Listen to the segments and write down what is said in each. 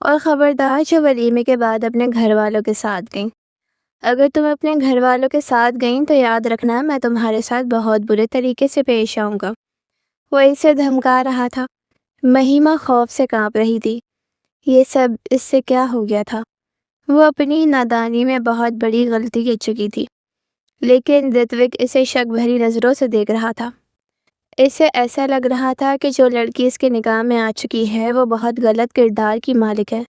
اور خبردار جو ولیمے کے بعد اپنے گھر والوں کے ساتھ گئیں۔ اگر تم اپنے گھر والوں کے ساتھ گئیں تو یاد رکھنا میں تمہارے ساتھ بہت برے طریقے سے پیش آؤں گا۔ وہ اسے دھمکا رہا تھا۔ مہیما خوف سے کانپ رہی تھی۔ یہ سب اس سے کیا ہو گیا تھا؟ وہ اپنی نادانی میں بہت بڑی غلطی کی چکی تھی، لیکن رتوک اسے شک بھری نظروں سے دیکھ رہا تھا۔ اسے ایسا لگ رہا تھا کہ جو لڑکی اس کے نگاہ میں آ چکی ہے وہ بہت غلط کردار کی مالک ہے۔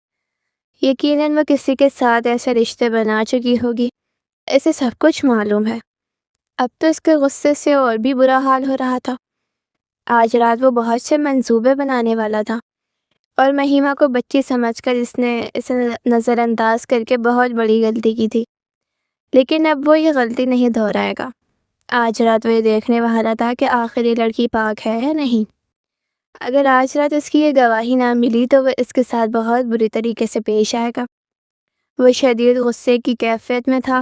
یقیناً وہ کسی کے ساتھ ایسے رشتے بنا چکی ہوگی۔ اسے سب کچھ معلوم ہے۔ اب تو اس کے غصے سے اور بھی برا حال ہو رہا تھا۔ آج رات وہ بہت سے منصوبے بنانے والا تھا اور مہیما کو بچی سمجھ کر اس نے اسے نظر انداز کر کے بہت بڑی غلطی کی تھی، لیکن اب وہ یہ غلطی نہیں دہرائے گا۔ آج رات وہ یہ دیکھنے والا تھا کہ آخر یہ لڑکی پاک ہے یا نہیں۔ اگر آج رات اس کی یہ گواہی نہ ملی تو وہ اس کے ساتھ بہت بری طریقے سے پیش آئے گا۔ وہ شدید غصے کی کیفیت میں تھا،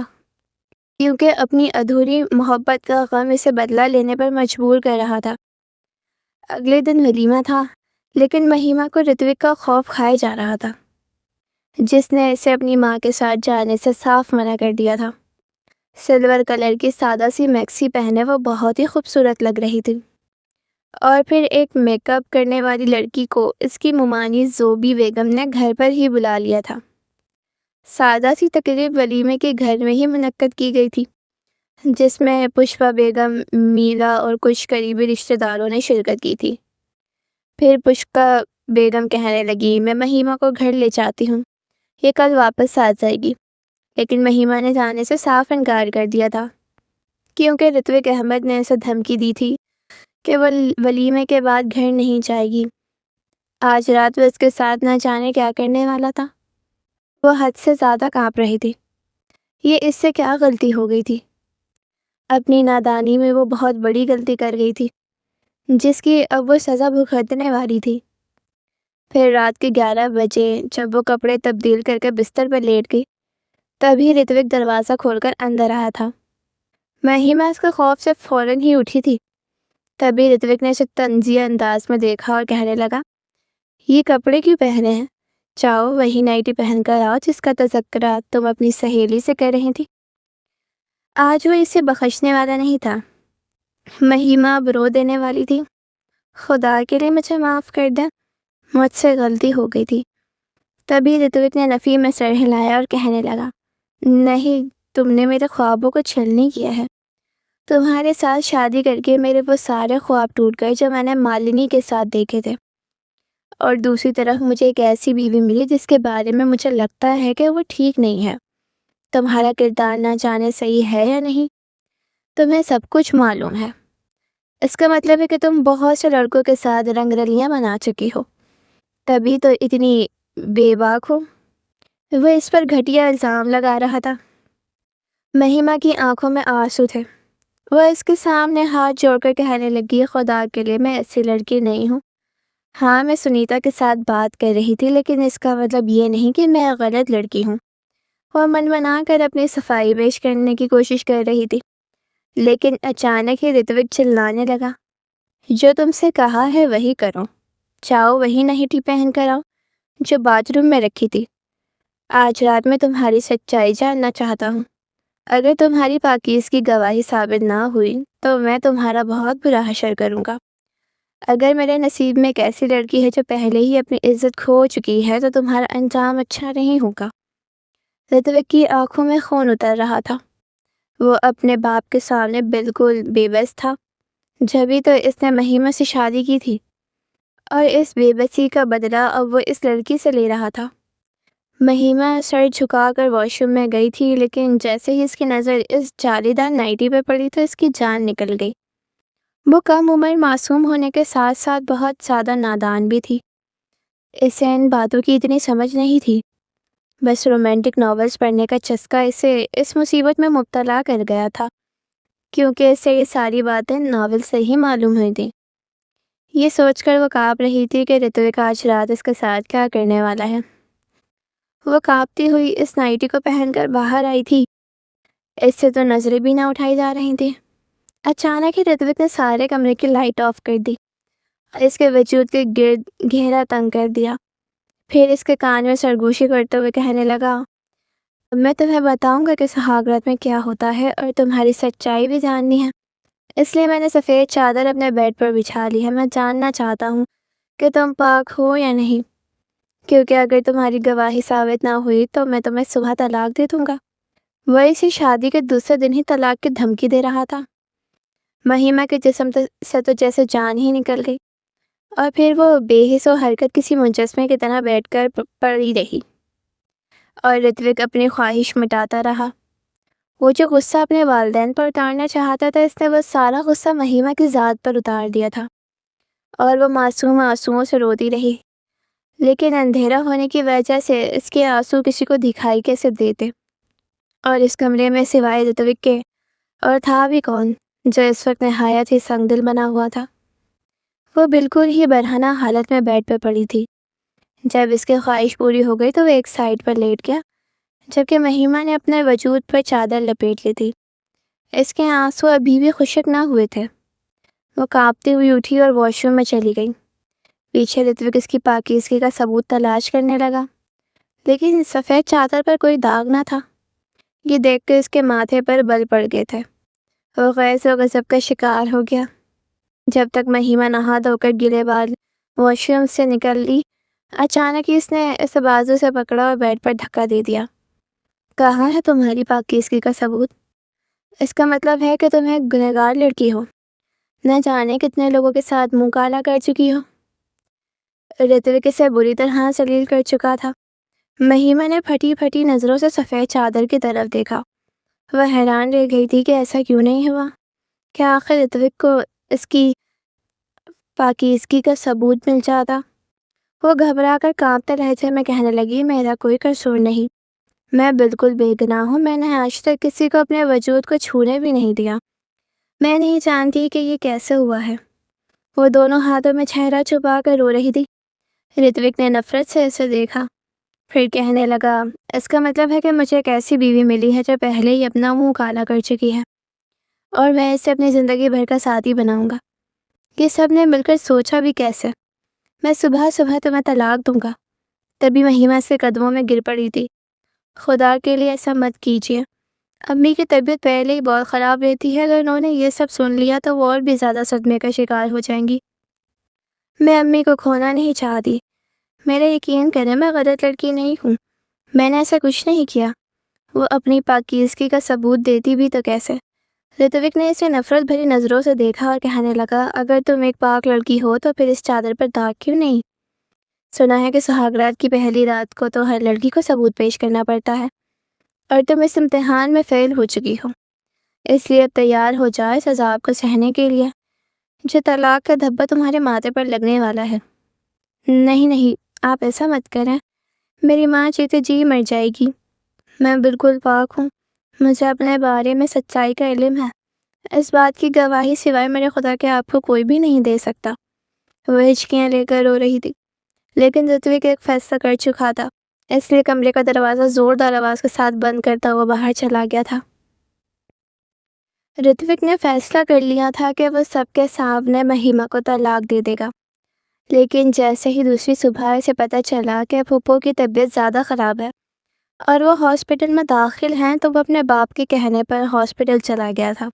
کیونکہ اپنی ادھوری محبت کا غم اسے بدلہ لینے پر مجبور کر رہا تھا۔ اگلے دن ولیمہ تھا، لیکن مہیما کو رتوک کا خوف کھائے جا رہا تھا، جس نے اسے اپنی ماں کے ساتھ جانے سے صاف منع کر دیا تھا۔ سلور کلر کی سادہ سی میکسی پہنے وہ بہت ہی خوبصورت لگ رہی تھی، اور پھر ایک میک اپ کرنے والی لڑکی کو اس کی ممانی زوبی بیگم نے گھر پر ہی بلا لیا تھا۔ سادہ سی تقریب ولیمے کے گھر میں ہی منعقد کی گئی تھی، جس میں پشپا بیگم، میرا اور کچھ قریبی رشتہ داروں نے شرکت کی تھی۔ پھر پشپا بیگم کہنے لگی، میں مہیما کو گھر لے جاتی ہوں، یہ کل واپس آ جائے گی۔ لیکن مہیما نے جانے سے صاف انکار کر دیا تھا، کیونکہ رتوک احمد نے اسے دھمکی دی تھی کہ وہ ولیمے کے بعد گھر نہیں جائے گی۔ آج رات وہ اس کے ساتھ نہ جانے کیا کرنے والا تھا۔ وہ حد سے زیادہ کانپ رہی تھی۔ یہ اس سے کیا غلطی ہو گئی تھی؟ اپنی نادانی میں وہ بہت بڑی غلطی کر گئی تھی، جس کی اب وہ سزا بھگتنے والی تھی۔ پھر رات کے 11 بجے جب وہ کپڑے تبدیل کر کے بستر پر لیٹ گئی، تبھی رتوک دروازہ کھول کر اندر آیا تھا۔ مہیما اس کے خوف سے فوراً ہی اٹھی تھی۔ تبھی رتوک نے اسے طنزیہ انداز میں دیکھا اور کہنے لگا، یہ کپڑے کیوں پہنے ہیں؟ جاؤ وہی نائٹی پہن کر آؤ جس کا تذکرہ تم اپنی سہیلی سے کر رہی تھی۔ آج وہ اسے بخشنے والا نہیں تھا۔ مہیما اب رو دینے والی تھی۔ خدا کے لیے مجھے معاف کر دیں، مجھ سے غلطی ہو گئی تھی۔ تبھی رتوک نے نفی میں سر ہلایا اور کہنے لگا، نہیں، تم نے میرے خوابوں کو چھل نہیں کیا ہے۔ تمہارے ساتھ شادی کر کے میرے وہ سارے خواب ٹوٹ گئے جو میں نے مالنی کے ساتھ دیکھے تھے، اور دوسری طرف مجھے ایک ایسی بیوی ملی جس کے بارے میں مجھے لگتا ہے کہ وہ ٹھیک نہیں ہے۔ تمہارا کردار نہ جانے صحیح ہے یا نہیں، تمہیں سب کچھ معلوم ہے۔ اس کا مطلب ہے کہ تم بہت سے لڑکوں کے ساتھ رنگ رلیاں بنا چکی ہو، تبھی تو اتنی بے باک ہو۔ وہ اس پر گھٹیا الزام لگا رہا تھا۔ مہیما کی آنکھوں میں آنسو تھے۔ وہ اس کے سامنے ہاتھ جوڑ کر کہنے لگی، خدا کے لیے میں ایسی لڑکی نہیں ہوں۔ ہاں، میں سنیتا کے ساتھ بات کر رہی تھی، لیکن اس کا مطلب یہ نہیں کہ میں غلط لڑکی ہوں۔ وہ من بنا کر اپنی صفائی پیش کرنے کی کوشش کر رہی تھی، لیکن اچانک ہی رتوک چلانے لگا، جو تم سے کہا ہے وہی کرو، جاؤ وہی نائٹی پہن کر آؤ جو باتھ روم میں رکھی تھی۔ آج رات میں تمہاری سچائی جاننا چاہتا ہوں۔ اگر تمہاری پاکیز کی گواہی ثابت نہ ہوئی تو میں تمہارا بہت برا حشر کروں گا۔ اگر میرے نصیب میں ایک ایسی لڑکی ہے جو پہلے ہی اپنی عزت کھو چکی ہے تو تمہارا انجام اچھا نہیں ہوگا۔ رتوک کی آنکھوں میں خون اتر رہا تھا۔ وہ اپنے باپ کے سامنے بالکل بے بس تھا، جبھی تو اس نے مہیما سے شادی کی تھی، اور اس بے بسی کا بدلہ اب وہ اس لڑکی سے لے رہا تھا۔ مہیما سر جھکا کر واش روم میں گئی تھی، لیکن جیسے ہی اس کی نظر اس جالی دار نائٹی پہ پڑی تو اس کی جان نکل گئی۔ وہ کم عمر معصوم ہونے کے ساتھ ساتھ بہت زیادہ نادان بھی تھی۔ اسے ان باتوں کی اتنی سمجھ نہیں تھی۔ بس رومانٹک ناولز پڑھنے کا چسکا اسے اس مصیبت میں مبتلا کر گیا تھا، کیونکہ اسے یہ ساری باتیں ناول سے ہی معلوم ہوئی تھیں۔ یہ سوچ کر وہ کانپ رہی تھی کہ رتوک آج رات اس کے ساتھ کیا کرنے والا ہے۔ وہ کانپتی ہوئی اس نائٹی کو پہن کر باہر آئی تھی۔ اس سے تو نظریں بھی نہ اٹھائی جا رہی تھی۔ اچانک ہی رتوک نے سارے کمرے کی لائٹ آف کر دی اور اس کے وجود کے گرد گھیرا تنگ کر دیا۔ پھر اس کے کان میں سرگوشی کرتے ہوئے کہنے لگا، میں تمہیں بتاؤں گا کہ سہاگ رات میں کیا ہوتا ہے اور تمہاری سچائی بھی جاننی ہے، اس لیے میں نے سفید چادر اپنے بیڈ پر بچھا لی ہے۔ میں جاننا چاہتا ہوں کہ تم پاک ہو یا نہیں، کیونکہ اگر تمہاری گواہی ثابت نہ ہوئی تو میں تمہیں صبح طلاق دے دوں گا۔ وہ اسی شادی کے دوسرے دن ہی طلاق کی دھمکی دے رہا تھا۔ مہیما کے جسم سے تو جیسے جان ہی نکل گئی، اور پھر وہ بے حس و حرکت کسی مجسمے کی طرح بیٹھ کر پڑی رہی، اور رتوک اپنی خواہش مٹاتا رہا۔ وہ جو غصہ اپنے والدین پر اتارنا چاہتا تھا، اس نے وہ سارا غصہ مہیما کی ذات پر اتار دیا تھا، اور وہ معصوم آنسوؤں سے روتی رہی، لیکن اندھیرا ہونے کی وجہ سے اس کے آنسو کسی کو دکھائی کیسے دیتے، اور اس کمرے میں سوائے رتوک کے اور تھا بھی کون جو اس وقت نہایت ہی سنگ دل بنا ہوا تھا۔ وہ بالکل ہی برہنہ حالت میں بیڈ پر پڑی تھی۔ جب اس کی خواہش پوری ہو گئی تو وہ ایک سائڈ پر لیٹ گیا، جبکہ مہیما نے اپنے وجود پر چادر لپیٹ لی تھی۔ اس کے آنسو ابھی بھی خشک نہ ہوئے تھے۔ وہ کانپتی ہوئی اٹھی اور واش روم میں چلی گئی۔ پیچھے رتوک اس کی پاکیزگی کا ثبوت تلاش کرنے لگا، لیکن سفید چادر پر کوئی داغ نہ تھا۔ یہ دیکھ کر اس کے ماتھے پر بل پڑ گئے تھے۔ وہ غیظ و غضب کا شکار ہو گیا۔ جب تک مہیما نہا دھو کر گلے بال واش روم سے نکل لی، اچانک ہی اس نے اسے بازو سے پکڑا اور بیڈ پر دھکا دے دیا۔ کہاں ہے تمہاری پاکیزگی کا ثبوت؟ اس کا مطلب ہے کہ تم ایک گنہگار لڑکی ہو، نہ جانے کتنے لوگوں کے ساتھ منہ کالا کر چکی ہو۔ رتوک اسے بری طرح ذلیل کر چکا تھا۔ مہیما نے پھٹی پھٹی نظروں سے سفید چادر کی طرف دیکھا۔ وہ حیران رہ گئی تھی کہ ایسا کیوں نہیں ہوا۔ کیا آخر رتوک کو اس کی پاکیزگی کا ثبوت مل جاتا؟ وہ گھبرا کر کانپتے لہجے میں کہنے لگی، میرا کوئی قصور نہیں، میں بالکل بے گناہ ہوں۔ میں نے آج تک کسی کو اپنے وجود کو چھونے بھی نہیں دیا۔ میں نہیں جانتی کہ یہ کیسے ہوا ہے۔ وہ دونوں ہاتھوں میں چہرہ چھپا کر رو رہی تھی۔ رتوک نے نفرت سے اسے دیکھا، پھر کہنے لگا، اس کا مطلب ہے کہ مجھے ایک ایسی بیوی ملی ہے جو پہلے ہی اپنا منہ کالا کر چکی ہے، اور میں اسے اپنی زندگی بھر کا ساتھی بناؤں گا۔ یہ سب نے مل کر سوچا بھی کیسے؟ میں صبح صبح تمہیں طلاق دوں گا۔ تبھی مہیما اس کے قدموں میں گر پڑی تھی۔ خدا کے لیے ایسا مت کیجیے، امی کی طبیعت پہلے ہی بہت خراب رہتی ہے، اگر انہوں نے یہ سب سن لیا تو وہ اور بھی زیادہ صدمے کا شکار ہو جائیں گی۔ میں امی کو کھونا نہیں چاہتی، میرا یقین کریں، میں غلط لڑکی نہیں ہوں، میں نے ایسا کچھ نہیں کیا۔ وہ اپنی پاکیزگی کا ثبوت دیتی بھی تو کیسے؟ رتوک نے اسے نفرت بھری نظروں سے دیکھا اور کہنے لگا، اگر تم ایک پاک لڑکی ہو تو پھر اس چادر پر داغ کیوں نہیں؟ سنا ہے کہ سہاگ رات کی پہلی رات کو تو ہر لڑکی کو ثبوت پیش کرنا پڑتا ہے، اور تم اس امتحان میں فیل ہو چکی ہو، اس لیے اب تیار ہو جاؤ اس عذاب کو سہنے کے لیے جو طلاق کا دھبہ تمہارے ماتھے پر لگنے والا ہے۔ نہیں نہیں، آپ ایسا مت کریں، میری ماں جیتے جی مر جائے گی۔ میں بالکل پاک ہوں، مجھے اپنے بارے میں سچائی کا علم ہے، اس بات کی گواہی سوائے میرے خدا کے آپ کو کوئی بھی نہیں دے سکتا۔ وہ ہچکیاں لے کر رو رہی تھی، لیکن رتوک ایک فیصلہ کر چکا تھا، اس لیے کمرے کا دروازہ زوردار آواز کے ساتھ بند کرتا ہوا باہر چلا گیا تھا۔ رتوک نے فیصلہ کر لیا تھا کہ وہ سب کے سامنے مہیما کو طلاق دے دے گا، لیکن جیسے ہی دوسری صبح اسے پتہ چلا کہ پھوپھو کی طبیعت زیادہ خراب ہے اور وہ ہاسپٹل میں داخل ہیں، تو وہ اپنے باپ کے کہنے پر ہاسپٹل چلا گیا تھا،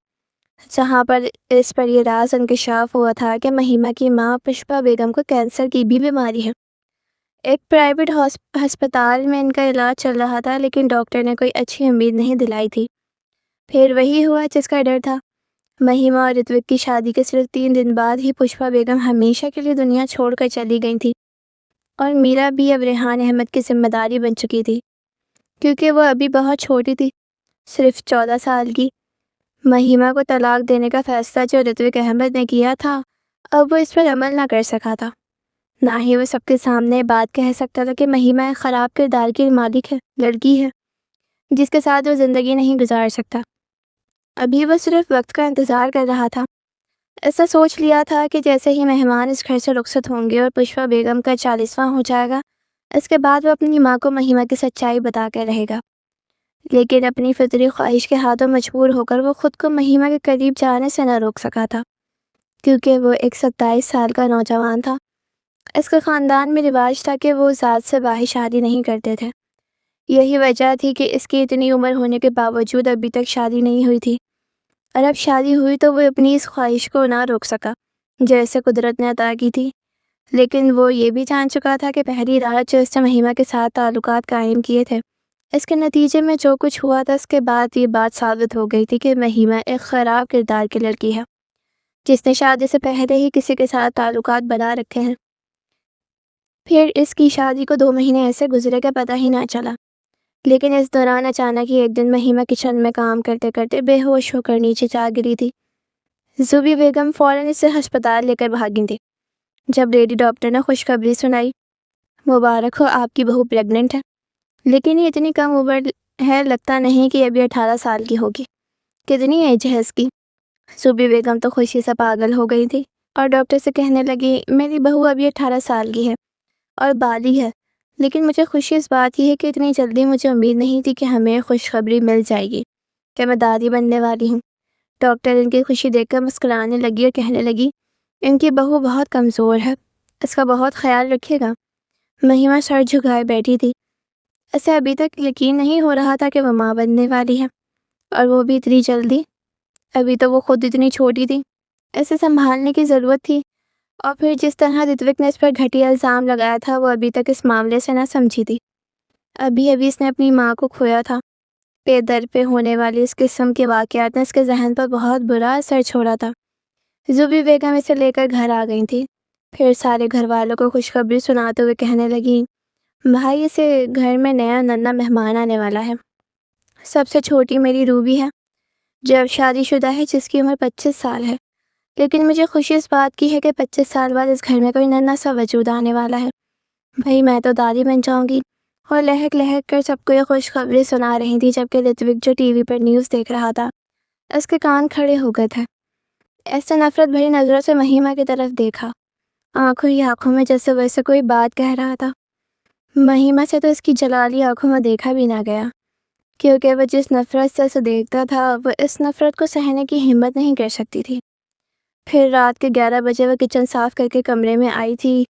جہاں پر اس پر یہ راز انکشاف ہوا تھا کہ مہیما کی ماں پشپا بیگم کو کینسر کی بھی بیماری ہے۔ ایک پرائیویٹ ہسپتال میں ان کا علاج چل رہا تھا، لیکن ڈاکٹر نے کوئی اچھی امید نہیں دلائی تھی۔ پھر وہی ہوا جس کا ڈر تھا۔ مہیما اور رتوک کی شادی کے صرف 3 دن بعد ہی پشپا بیگم ہمیشہ کے لیے دنیا چھوڑ کر چلی گئی تھی، اور میرا بھی اب ریحان احمد کی ذمہ داری بن چکی تھی، کیونکہ وہ ابھی بہت چھوٹی تھی، صرف 14 سال کی۔ مہیما کو طلاق دینے کا فیصلہ جو رتوک احمد نے کیا تھا، اب وہ اس پر عمل نہ کر سکا تھا، نہ ہی وہ سب کے سامنے بات کہہ سکتا تھا کہ مہیما ایک خراب کردار کی مالک ہے، لڑکی ہے جس کے ساتھ وہ زندگی نہیں گزار سکتا۔ ابھی وہ صرف وقت کا انتظار کر رہا تھا۔ ایسا سوچ لیا تھا کہ جیسے ہی مہمان اس گھر سے رخصت ہوں گے اور پشپا بیگم کا 40واں ہو جائے گا، اس کے بعد وہ اپنی ماں کو مہیما کی سچائی بتا کر رہے گا۔ لیکن اپنی فطری خواہش کے ہاتھوں مجبور ہو کر وہ خود کو مہیما کے قریب جانے سے نہ روک سکا تھا، کیونکہ وہ ایک 27 سال کا نوجوان تھا۔ اس کے خاندان میں رواج تھا کہ وہ ذات سے باہر شادی نہیں کرتے تھے۔ یہی وجہ تھی کہ اس کی اتنی عمر ہونے کے باوجود ابھی تک شادی نہیں ہوئی تھی، اور اب شادی ہوئی تو وہ اپنی اس خواہش کو نہ روک سکا جو اسے قدرت نے عطا کی تھی۔ لیکن وہ یہ بھی جان چکا تھا کہ پہلی رات جو اس نے مہیما کے ساتھ تعلقات قائم کیے تھے، اس کے نتیجے میں جو کچھ ہوا تھا، اس کے بعد یہ بات ثابت ہو گئی تھی کہ مہیما ایک خراب کردار کی لڑکی ہے جس نے شادی سے پہلے ہی کسی کے ساتھ تعلقات بنا رکھے ہیں۔ پھر اس کی شادی کو 2 مہینے ایسے گزرے کہ پتہ ہی نہ چلا، لیکن اس دوران اچانک ہی ایک دن مہیما کچن میں کام کرتے کرتے بے ہوش ہو کر نیچے جا گری تھی۔ زوبی بیگم فوراً اسے ہسپتال لے کر بھاگی تھی۔ جب لیڈی ڈاکٹر نے خوشخبری سنائی، مبارک ہو، آپ کی بہو پریگننٹ ہے، لیکن یہ اتنی کم عمر ہے، لگتا نہیں کہ ابھی 18 سال کی ہوگی۔ کتنی ایج ہے اس کی؟ زوبی بیگم تو خوشی سے پاگل ہو گئی تھی اور ڈاکٹر سے کہنے لگی، میری بہو ابھی 18 سال کی ہے اور بالی ہے، لیکن مجھے خوشی اس بات کی ہے کہ اتنی جلدی مجھے امید نہیں تھی کہ ہمیں خوشخبری مل جائے گی کہ میں دادی بننے والی ہوں۔ ڈاکٹر ان کی خوشی دیکھ کر مسکرانے لگی اور کہنے لگی، ان کی بہو بہت کمزور ہے، اس کا بہت خیال رکھیے گا۔ مہیما سر جھکائے بیٹھی تھی۔ اسے ابھی تک یقین نہیں ہو رہا تھا کہ وہ ماں بننے والی ہے، اور وہ بھی اتنی جلدی۔ ابھی تو وہ خود اتنی چھوٹی تھی، اسے سنبھالنے کی ضرورت تھی، اور پھر جس طرح رتوک نے اس پر گھٹیا الزام لگایا تھا، وہ ابھی تک اس معاملے سے نہ سمجھی تھی۔ ابھی اس نے اپنی ماں کو کھویا تھا۔ پے در پہ ہونے والی اس قسم کے واقعات نے اس کے ذہن پر بہت برا اثر چھوڑا تھا۔ زوبی بیگم اسے لے کر گھر آ گئی تھی، پھر سارے گھر والوں کو خوشخبری سناتے ہوئے کہنے لگی، بھائی، اسے گھر میں نیا ننھا مہمان آنے والا ہے۔ سب سے چھوٹی میری روبی ہے جو اب شادی شدہ ہے، جس کی عمر 25 سال ہے، لیکن مجھے خوشی اس بات کی ہے کہ 25 سال بعد اس گھر میں کوئی ننھا سا وجود آنے والا ہے۔ بھائی، میں تو دادی بن جاؤں گی۔ اور لہک لہک کر سب کو یہ خوشخبری سنا رہی تھی، جبکہ رتوک جو ٹی وی پر نیوز دیکھ رہا تھا، اس کے کان کھڑے ہو گئے تھے۔ ایسے نفرت بھری نظروں سے مہیما کی طرف دیکھا، آنکھوں ہی آنکھوں میں جیسے ویسے کوئی بات کہہ رہا تھا۔ مہیما سے تو اس کی جلالی آنکھوں میں دیکھا بھی نہ گیا، کیونکہ وہ جس نفرت سے اسے دیکھتا تھا، وہ اس نفرت کو سہنے کی ہمت نہیں کر سکتی تھی۔ پھر رات کے 11 بجے وہ کچن صاف کر کے کمرے میں آئی تھی،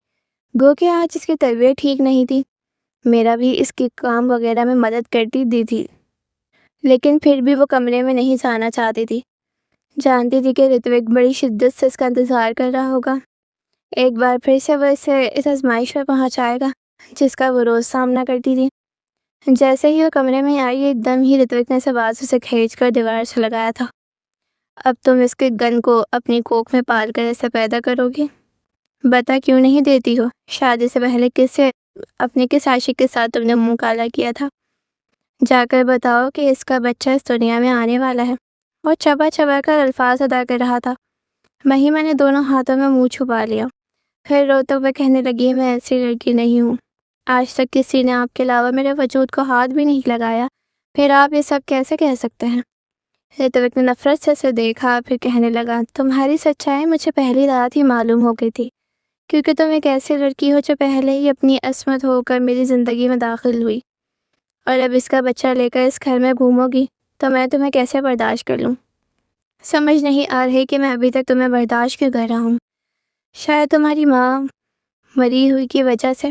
گو کہ آج اس کی طبیعت ٹھیک نہیں تھی۔ میرا بھی اس کی کام وغیرہ میں مدد کرتی دی تھی، لیکن پھر بھی وہ کمرے میں نہیں جانا چاہتی تھی۔ جانتی تھی کہ رتوک بڑی شدت سے اس کا انتظار کر رہا ہوگا، ایک بار پھر سے وہ اسے اس آزمائش پر پہنچائے گا جس کا وہ روز سامنا کرتی تھی۔ جیسے ہی وہ کمرے میں آئی، ایک دم ہی رتوک نے اسے بازو سے کھینچ کر دیوار سے لگایا تھا۔ اب تم اس کے گن کو اپنی کوکھ میں پال کر ایسے پیدا کرو گی؟ بتا کیوں نہیں دیتی ہو؟ شادی سے پہلے اپنے کس عاشق کے ساتھ تم نے منہ کالا کیا تھا؟ جا کر بتاؤ کہ اس کا بچہ اس دنیا میں آنے والا ہے۔ اور چبا چبا کر الفاظ ادا کر رہا تھا۔ مہیما نے دونوں ہاتھوں میں منہ چھپا لیا، پھر روتے ہوئے کہنے لگی، میں ایسی لڑکی نہیں ہوں، آج تک کسی نے آپ کے علاوہ میرے وجود کو ہاتھ بھی نہیں لگایا، پھر آپ یہ سب کیسے کہہ سکتے ہیں؟ رتوک نے نفرت سے اسے دیکھا، پھر کہنے لگا، تمہاری سچائی مجھے پہلی رات ہی معلوم ہو گئی تھی، کیونکہ تم ایک ایسی لڑکی ہو جو پہلے ہی اپنی عصمت ہو کر میری زندگی میں داخل ہوئی، اور اب اس کا بچہ لے کر اس گھر میں گھومو گی تو میں تمہیں کیسے برداشت کر لوں؟ سمجھ نہیں آ رہی کہ میں ابھی تک تمہیں برداشت کیوں کر رہا ہوں؟ شاید تمہاری ماں مری ہوئی کی وجہ سے۔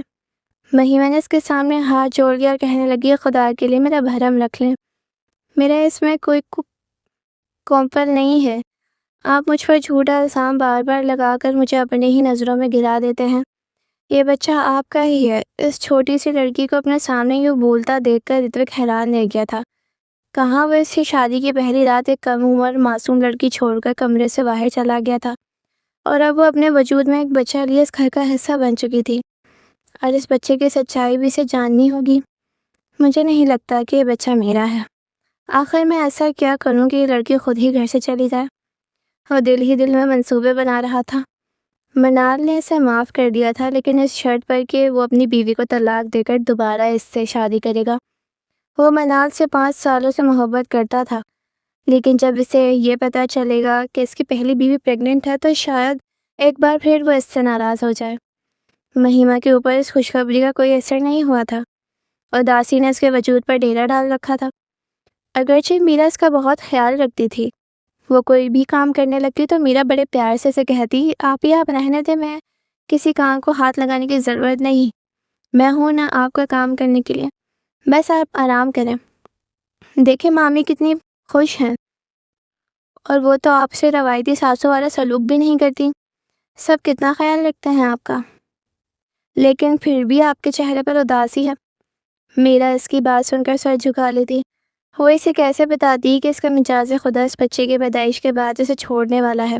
مہیما نے اس کے سامنے ہاتھ جوڑ لیا اور کہنے لگی، خدا کے لیے میرا بھرم رکھ لیں، میرا اس میں کوئی کومپل نہیں ہے۔ آپ مجھ پر جھوٹا الزام بار بار لگا کر مجھے اپنے ہی نظروں میں گرا دیتے ہیں۔ یہ بچہ آپ کا ہی ہے۔ اس چھوٹی سی لڑکی کو اپنے سامنے یوں بولتا دیکھ کر رتوک حیران رہ گیا تھا۔ کہاں وہ اس کی شادی کی پہلی رات ایک کم عمر معصوم لڑکی چھوڑ کر کمرے سے باہر چلا گیا تھا، اور اب وہ اپنے وجود میں ایک بچہ لیے اس گھر کا حصہ بن چکی تھی، اور اس بچے کی سچائی بھی اسے جاننی ہوگی۔ مجھے نہیں لگتا کہ یہ بچہ میرا ہے۔ آخر میں ایسا کیا کروں کہ یہ لڑکی خود ہی گھر سے چلی جائے؟ وہ دل ہی دل میں منصوبے بنا رہا تھا۔ منال نے اسے معاف کر دیا تھا، لیکن اس شرط پر کہ وہ اپنی بیوی کو طلاق دے کر دوبارہ اس سے شادی کرے گا۔ وہ منال سے 5 سالوں سے محبت کرتا تھا، لیکن جب اسے یہ پتہ چلے گا کہ اس کی پہلی بیوی پریگننٹ ہے تو شاید ایک بار پھر وہ اس سے ناراض ہو جائے۔ مہیما کے اوپر اس خوشخبری کا کوئی اثر نہیں ہوا تھا، اور داسی نے اس کے وجود پر ڈیرا ڈال رکھا تھا۔ اگرچہ میرا اس کا بہت خیال رکھتی تھی، وہ کوئی بھی کام کرنے لگتی تو میرا بڑے پیار سے اسے کہتی، آپ رہنے دے، میں کسی کام کو ہاتھ لگانے کی ضرورت نہیں، میں ہوں نا آپ کا کام کرنے کے لیے، بس آپ آرام کریں۔ دیکھیں مامی کتنی خوش ہیں، اور وہ تو آپ سے روایتی ساسوں والا سلوک بھی نہیں کرتی، سب کتنا خیال رکھتے ہیں آپ کا، لیکن پھر بھی آپ کے چہرے پر اداسی ہے۔ میرا اس کی بات سن کر سر جھکا لیتی۔ وہ اسے کیسے بتاتی کہ اس کا مجاز خدا اس بچے کی پیدائش کے بعد اسے چھوڑنے والا ہے،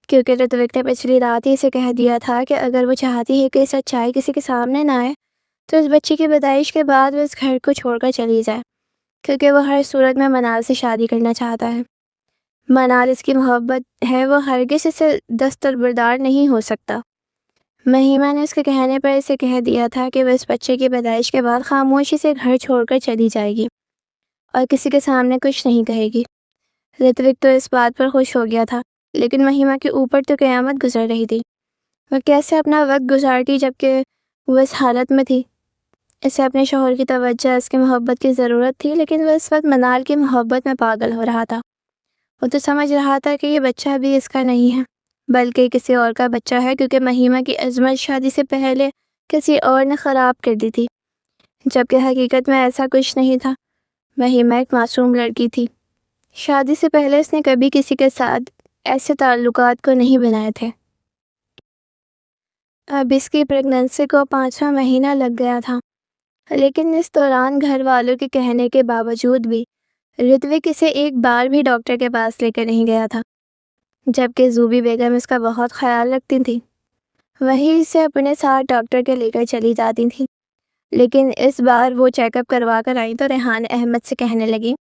کیونکہ رتوک نے پچھلی رات ہی اسے کہہ دیا تھا کہ اگر وہ چاہتی ہے کہ سچائی کسی کے سامنے نہ آئے تو اس بچے کی پیدائش کے بعد وہ اس گھر کو چھوڑ کر چلی جائے، کیونکہ وہ ہر صورت میں منال سے شادی کرنا چاہتا ہے۔ منال اس کی محبت ہے، وہ ہرگز اسے دستبردار نہیں ہو سکتا۔ مہیما نے اس کے کہنے پر اسے کہہ دیا تھا کہ وہ اس بچے کی پیدائش کے بعد خاموشی سے گھر چھوڑ کر چلی جائے گی اور کسی کے سامنے کچھ نہیں کہے گی۔ رتوک تو اس بات پر خوش ہو گیا تھا، لیکن مہیما کے اوپر تو قیامت گزر رہی تھی۔ وہ کیسے اپنا وقت گزارتی جبکہ وہ اس حالت میں تھی؟ اسے اپنے شوہر کی توجہ، اس کی محبت کی ضرورت تھی، لیکن وہ اس وقت منال کی محبت میں پاگل ہو رہا تھا۔ وہ تو سمجھ رہا تھا کہ یہ بچہ بھی اس کا نہیں ہے بلکہ کسی اور کا بچہ ہے، کیونکہ مہیما کی عظمت شادی سے پہلے کسی اور نے خراب کر دی تھی، جبکہ حقیقت میں ایسا کچھ نہیں تھا۔ مہیما ایک معصوم لڑکی تھی، شادی سے پہلے اس نے کبھی کسی کے ساتھ ایسے تعلقات کو نہیں بنائے تھے۔ اب اس کی پریگننسی کو 5واں مہینہ لگ گیا تھا، لیکن اس دوران گھر والوں کے کہنے کے باوجود بھی رتوک اسے ایک بار بھی ڈاکٹر کے پاس لے کر نہیں گیا تھا، جبکہ زوبی بیگم اس کا بہت خیال رکھتی تھی، وہی اسے اپنے ساتھ ڈاکٹر کے لے کر چلی جاتی تھی۔ لیکن اس بار وہ چیک اپ کروا کر آئی تو ریحان احمد سے کہنے لگی،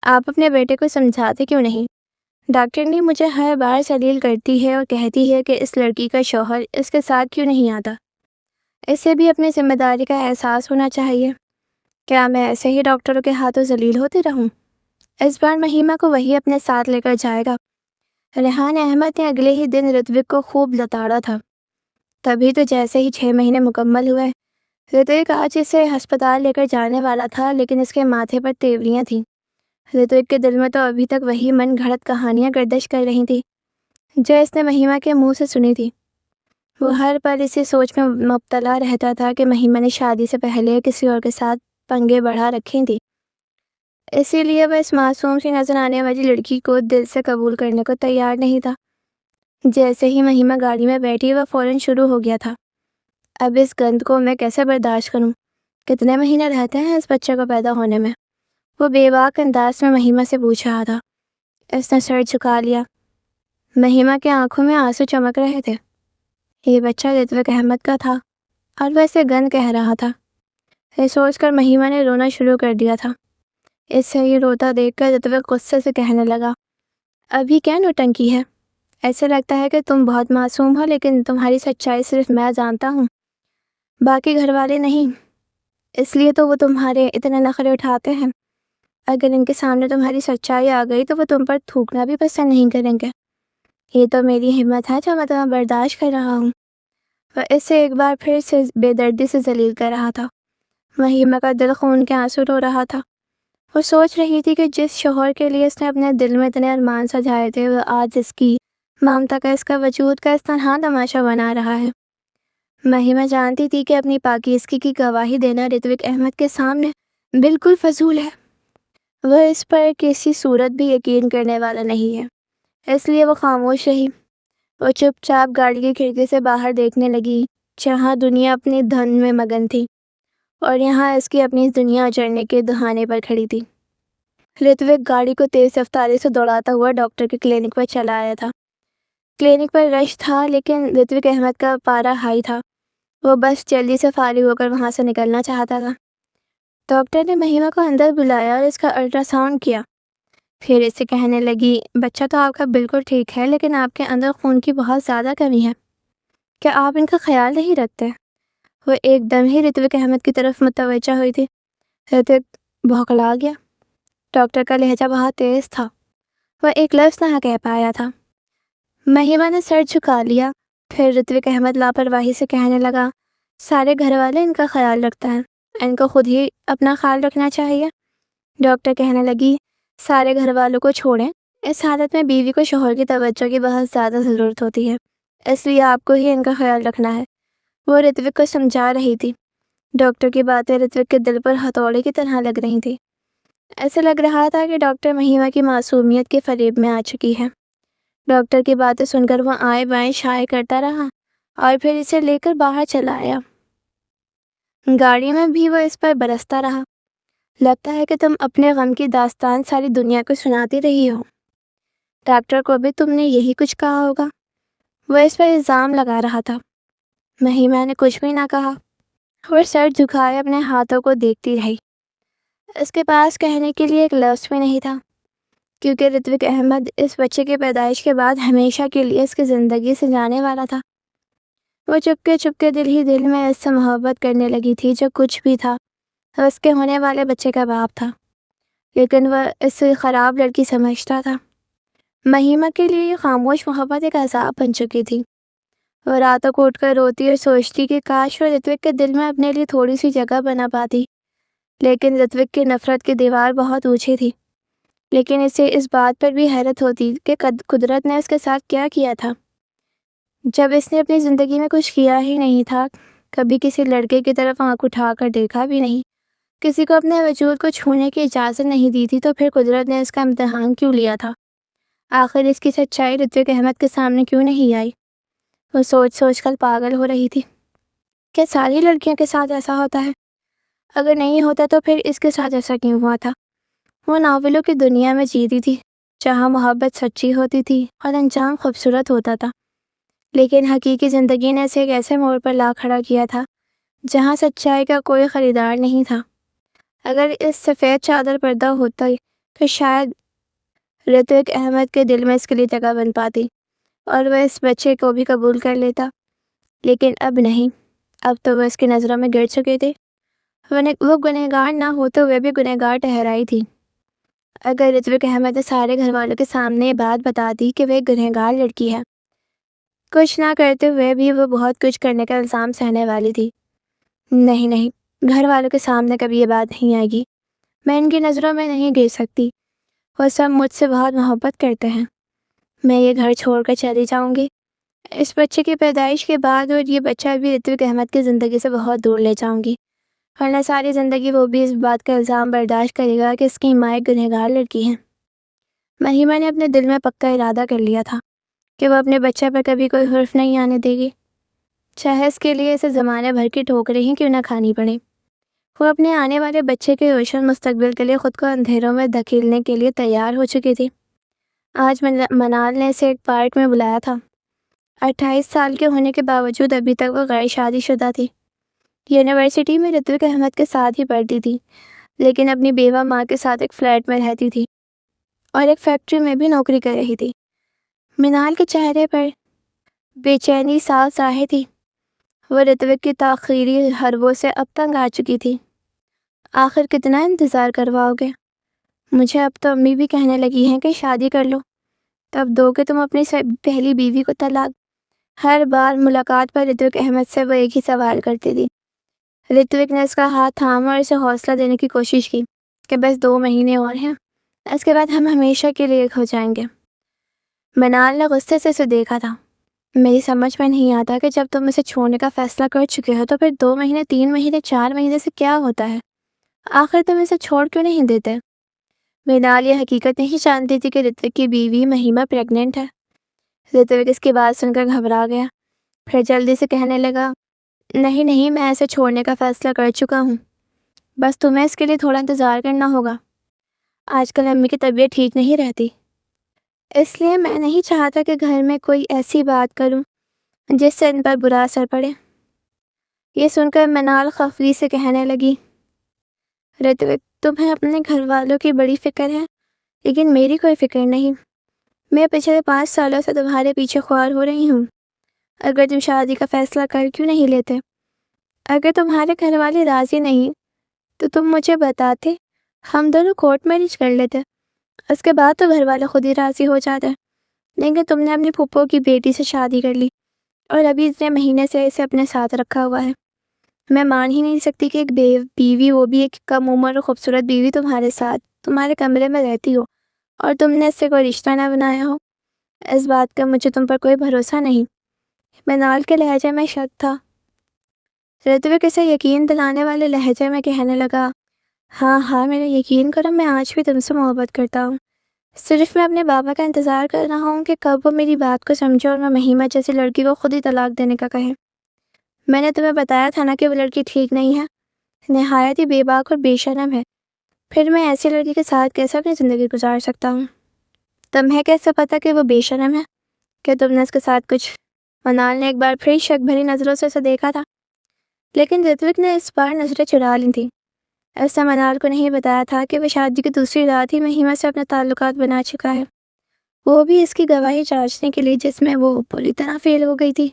آپ اپنے بیٹے کو سمجھاتے کیوں نہیں؟ ڈاکٹر نے مجھے ہر بار ذلیل کرتی ہے اور کہتی ہے کہ اس لڑکی کا شوہر اس کے ساتھ کیوں نہیں آتا، اسے بھی اپنی ذمہ داری کا احساس ہونا چاہیے۔ کیا میں ایسے ہی ڈاکٹروں کے ہاتھوں ذلیل ہوتی رہوں؟ اس بار مہیما کو وہی اپنے ساتھ لے کر جائے گا۔ ریحان احمد نے اگلے ہی دن رتوک کو خوب لتاڑا تھا۔ تبھی تو جیسے ہی 6 مہینے مکمل ہوئے، رتوک آج اسے ہسپتال لے کر جانے والا تھا، لیکن اس کے ماتھے پر تیوریاں تھیں۔ رتوک کے دل میں تو ابھی تک وہی من گھڑت کہانیاں گردش کر رہی تھی جو اس نے مہیما کے منہ سے سنی تھی۔ وہ ہر پل اسی سوچ میں مبتلا رہتا تھا کہ مہیما نے شادی سے پہلے کسی اور کے ساتھ پنگے بڑھا رکھی تھی، اسی لیے وہ اس معصوم سی نظر آنے والی لڑکی کو دل سے قبول کرنے کو تیار نہیں تھا۔ جیسے ہی مہیما گاڑی میں بیٹھی وہ فوراً شروع ہو گیا تھا، اب اس گند کو میں کیسے برداشت کروں؟ کتنے مہینے رہتے ہیں اس بچے کو پیدا ہونے میں؟ وہ بے باک انداز میں مہیما سے پوچھ رہا تھا۔ اس نے سر جھکا لیا۔ مہیما کے آنکھوں میں آنسو چمک رہے تھے۔ یہ بچہ رتوک احمد کا تھا اور وہ اسے گند کہہ رہا تھا۔ یہ سوچ کر مہیما نے رونا شروع کر دیا تھا۔ اس سے یہ روتا دیکھ کر رتوک غصے سے کہنے لگا، ابھی کیا نوٹنکی ہے؟ ایسے لگتا ہے کہ تم بہت معصوم ہو، لیکن تمہاری سچائی صرف میں جانتا ہوں، باقی گھر والے نہیں، اس لیے تو وہ تمہارے اتنے نخرے اٹھاتے ہیں۔ اگر ان کے سامنے تمہاری سچائی آ گئی تو وہ تم پر تھوکنا بھی پسند نہیں کریں گے۔ یہ تو میری ہمت ہے جو میں تمہیں برداشت کر رہا ہوں۔ وہ اسے ایک بار پھر سے بے دردی سے ذلیل کر رہا تھا۔ مہیما کا دل خون کے آنسو رو رہا تھا۔ وہ سوچ رہی تھی کہ جس شوہر کے لیے اس نے اپنے دل میں اتنے ارمان سجائے تھے، وہ آج اس کی ممتا کا، اس کا وجود کا اس طرح تماشا بنا رہا ہے۔ مہیما جانتی تھی کہ اپنی پاکیزگی کی گواہی دینا رتوک احمد کے سامنے بالکل فضول ہے، وہ اس پر کسی صورت بھی یقین کرنے والا نہیں ہے، اس لیے وہ خاموش رہی۔ وہ چپ چاپ گاڑی کی کھڑکی سے باہر دیکھنے لگی، جہاں دنیا اپنی دھن میں مگن تھی اور یہاں اس کی اپنی دنیا اجڑنے کے دہانے پر کھڑی تھی۔ رتوک گاڑی کو تیز رفتاری سے دوڑاتا ہوا ڈاکٹر کے کلینک پر چلا آیا تھا۔ کلینک پر رش تھا، لیکن رتوک احمد کا پارا ہائی تھا، وہ بس جلدی سے فارغ ہو کر وہاں سے نکلنا چاہتا تھا۔ ڈاکٹر نے مہیما کو اندر بلایا اور اس کا الٹرا ساؤنڈ کیا، پھر اسے کہنے لگی، بچہ تو آپ کا بالکل ٹھیک ہے، لیکن آپ کے اندر خون کی بہت زیادہ کمی ہے، کیا آپ ان کا خیال نہیں رکھتے؟ وہ ایک دم ہی رتوک احمد کی طرف متوجہ ہوئی تھی۔ رتوک بھوکلا گیا۔ ڈاکٹر کا لہجہ بہت تیز تھا، وہ ایک لفظ نہ کہہ پایا تھا۔ مہیما نے سر جھکا لیا، پھر رتوک احمد لاپرواہی سے کہنے لگا، سارے گھر والے ان کا خیال رکھتے ہیں، ان کو خود ہی اپنا خیال رکھنا چاہیے۔ ڈاکٹر کہنے لگی، سارے گھر والوں کو چھوڑیں، اس حالت میں بیوی کو شوہر کی توجہ کی بہت زیادہ ضرورت ہوتی ہے۔ اس لیے آپ کو ہی ان کا خیال رکھنا ہے، وہ رتوک کو سمجھا رہی تھی۔ ڈاکٹر کی باتیں رتوک کے دل پر ہتھوڑے کی طرح لگ رہی تھی۔ ایسے لگ رہا تھا کہ ڈاکٹر مہیما کی معصومیت کے فریب میں آ چکی ہے۔ ڈاکٹر کی باتیں سن کر وہ آئیں بائیں شائع کرتا رہا اور پھر اسے لے کر باہر چلا آیا۔ گاڑی میں بھی وہ اس پر برستا رہا۔ لگتا ہے کہ تم اپنے غم کی داستان ساری دنیا کو سناتی رہی ہو۔ ڈاکٹر کو بھی تم نے یہی کچھ کہا ہوگا۔ وہ اس پر الزام لگا رہا تھا۔ مہیما نے کچھ بھی نہ کہا اور سر جھکائے اپنے ہاتھوں کو دیکھتی رہی۔ اس کے پاس کہنے کے لیے ایک لفظ بھی نہیں تھا، کیونکہ رتوک احمد اس بچے کی پیدائش کے بعد ہمیشہ کے لیے اس کی زندگی سے جانے والا تھا۔ وہ چپکے چپکے دل ہی دل میں اس سے محبت کرنے لگی تھی۔ جو کچھ بھی تھا وہ اس کے ہونے والے بچے کا باپ تھا، لیکن وہ اس سے خراب لڑکی سمجھتا تھا۔ مہیما کے لیے یہ خاموش محبت ایک عذاب بن چکی تھی۔ وہ راتوں کو اٹھ کر روتی اور سوچتی کہ کاش وہ رتوک کے دل میں اپنے لیے تھوڑی سی جگہ بنا پاتی، لیکن رتوک کی نفرت کی دیوار بہت اونچی تھی۔ لیکن اسے اس بات پر بھی حیرت ہوتی کہ قدرت نے اس کے ساتھ کیا کیا تھا، جب اس نے اپنی زندگی میں کچھ کیا ہی نہیں تھا، کبھی کسی لڑکے کی طرف آنکھ اٹھا کر دیکھا بھی نہیں، کسی کو اپنے وجود کو چھونے کی اجازت نہیں دی تھی، تو پھر قدرت نے اس کا امتحان کیوں لیا تھا؟ آخر اس کی سچائی رتوک احمد کے سامنے کیوں نہیں آئی؟ وہ سوچ سوچ کر پاگل ہو رہی تھی۔ کیا ساری لڑکیوں کے ساتھ ایسا ہوتا ہے؟ اگر نہیں ہوتا تو پھر اس کے ساتھ ایسا کیوں ہوا تھا؟ وہ ناولوں کی دنیا میں جیتی تھی، جہاں محبت سچی ہوتی تھی اور انجام خوبصورت ہوتا تھا، لیکن حقیقی زندگی نے اسے ایک ایسے موڑ پر لا کھڑا کیا تھا جہاں سچائی کا کوئی خریدار نہیں تھا۔ اگر اس سفید چادر پردہ ہوتا تو شاید رتوک احمد کے دل میں اس کے لیے جگہ بن پاتی اور وہ اس بچے کو بھی قبول کر لیتا، لیکن اب نہیں۔ اب تو وہ اس کی نظروں میں گر چکے تھے۔ وہ گنہگار نہ ہوتے ہوئے بھی گنہگار ٹھہرائی تھی۔ اگر رتوک احمد سارے گھر والوں کے سامنے یہ بات بتاتی کہ وہ ایک گنہگار لڑکی ہے، کچھ نہ کرتے ہوئے بھی وہ بہت کچھ کرنے کا الزام سہنے والی تھی۔ نہیں، گھر والوں کے سامنے کبھی یہ بات نہیں آئے گی۔ میں ان کی نظروں میں نہیں گر سکتی۔ وہ سب مجھ سے بہت محبت کرتے ہیں۔ میں یہ گھر چھوڑ کر چلی جاؤں گی۔ اس بچے کی پیدائش کے بعد اور یہ بچہ بھی رتوک احمد کی زندگی سے بہت دور لے جاؤں گی، ورنہ ساری زندگی وہ بھی اس بات کا الزام برداشت کرے گا کہ اس کی ماں ایک گنہگار لڑکی ہے۔ مہیما نے اپنے دل میں پکا ارادہ کر لیا تھا کہ وہ اپنے بچے پر کبھی کوئی حرف نہیں آنے دے گی، چاہے اس کے لیے اسے زمانے بھر کی ٹھوکریں ہی کیوں نہ کھانی پڑے۔ وہ اپنے آنے والے بچے کے روشن مستقبل کے لیے خود کو اندھیروں میں دھکیلنے کے لیے تیار ہو چکی تھی۔ آج منال نے اسے ایک پارک میں بلایا تھا۔ 28 سال کے ہونے کے باوجود ابھی تک وہ غیر شادی شدہ تھی۔ یونیورسٹی میں رتوک احمد کے ساتھ ہی پڑھتی تھی، لیکن اپنی بیوہ ماں کے ساتھ ایک فلیٹ میں رہتی تھی اور ایک فیکٹری میں بھی نوکری کر رہی تھی۔ منال کے چہرے پر بے چینی صاف ظاہر تھی۔ وہ رتوک کی تاخیری حربوں سے اب تنگ آ چکی تھی۔ آخر کتنا انتظار کرواؤ گے؟ مجھے اب تو امی بھی کہنے لگی ہیں کہ شادی کر لو، تب دو گے تم اپنی پہلی بیوی کو طلاق؟ ہر بار ملاقات پر رتوک احمد سے وہ ایک ہی سوال کرتی تھی۔ رتوک نے اس کا ہاتھ تھاما اور اسے حوصلہ دینے کی کوشش کی کہ بس 2 مہینے اور ہیں، اس کے بعد ہم ہمیشہ کے لیے ایک ہو جائیں گے۔ منال نے غصے سے اسے دیکھا تھا۔ میری سمجھ میں نہیں آتا کہ جب تم اسے چھوڑنے کا فیصلہ کر چکے ہو تو پھر 2 مہینے 3 مہینے 4 مہینے سے کیا ہوتا ہے؟ آخر تم اسے چھوڑ کیوں نہیں دیتے؟ منال یہ حقیقت نہیں جانتی تھی کہ رتوک کی بیوی مہیما پریگننٹ ہے۔ رتوک اس کی بات سن کر گھبرا گیا، پھر جلدی سے کہنے لگا، نہیں، میں اسے چھوڑنے کا فیصلہ کر چکا ہوں، بس تمہیں اس کے لیے تھوڑا انتظار کرنا ہوگا۔ آج کل امی کی طبیعت ٹھیک نہیں رہتی، اس لیے میں نہیں چاہتا کہ گھر میں کوئی ایسی بات کروں جس سے ان پر برا اثر پڑے۔ یہ سن کر منال خفگی سے کہنے لگی، رتوک تمہیں اپنے گھر والوں کی بڑی فکر ہے، لیکن میری کوئی فکر نہیں۔ میں پچھلے 5 سالوں سے تمہارے پیچھے خوار ہو رہی ہوں۔ اگر تم شادی کا فیصلہ کر کیوں نہیں لیتے؟ اگر تمہارے گھر والے راضی نہیں تو تم مجھے بتاتے، ہم دونوں کورٹ میرج کر لیتے، اس کے بعد تو گھر والے خود ہی راضی ہو جاتے۔ لیکن تم نے اپنی پھپھو کی بیٹی سے شادی کر لی اور ابھی اتنے مہینے سے اسے اپنے ساتھ رکھا ہوا ہے۔ میں مان ہی نہیں سکتی کہ ایک بیوی، وہ بھی ایک کم عمر اور خوبصورت بیوی، تمہارے ساتھ تمہارے کمرے میں رہتی ہو اور تم نے اس سے کوئی رشتہ نہ بنایا ہو۔ اس بات کا مجھے تم پر کوئی بھروسہ نہیں۔ منال کے لہجے میں شک تھا۔ رتوک اسے یقین دلانے والے لہجے میں کہنے لگا، ہاں ہاں میرا یقین کرو، میں آج بھی تم سے محبت کرتا ہوں۔ صرف میں اپنے بابا کا انتظار کر رہا ہوں کہ کب وہ میری بات کو سمجھے اور میں مہیمہ جیسی لڑکی کو خود ہی طلاق دینے کا کہے۔ میں نے تمہیں بتایا تھا نا کہ وہ لڑکی ٹھیک نہیں ہے، نہایت ہی بے باک اور بے شرم ہے۔ پھر میں ایسی لڑکی کے ساتھ کیسے اپنی زندگی گزار سکتا ہوں؟ تمہیں کیسے پتا کہ وہ بے شرم ہے؟ کہ تم نے اس کے ساتھ کچھ؟ منال نے ایک بار پھر شک بھری نظروں سے اسے دیکھا تھا، لیکن رتوک نے اس بار نظریں چرا لی تھیں۔ اس نے منال کو نہیں بتایا تھا کہ وہ شادی کی دوسری رات ہی مہیمہ سے اپنے تعلقات بنا چکا ہے، وہ بھی اس کی گواہی چارجنے کے لیے جس میں وہ پوری طرح فیل ہو گئی تھی،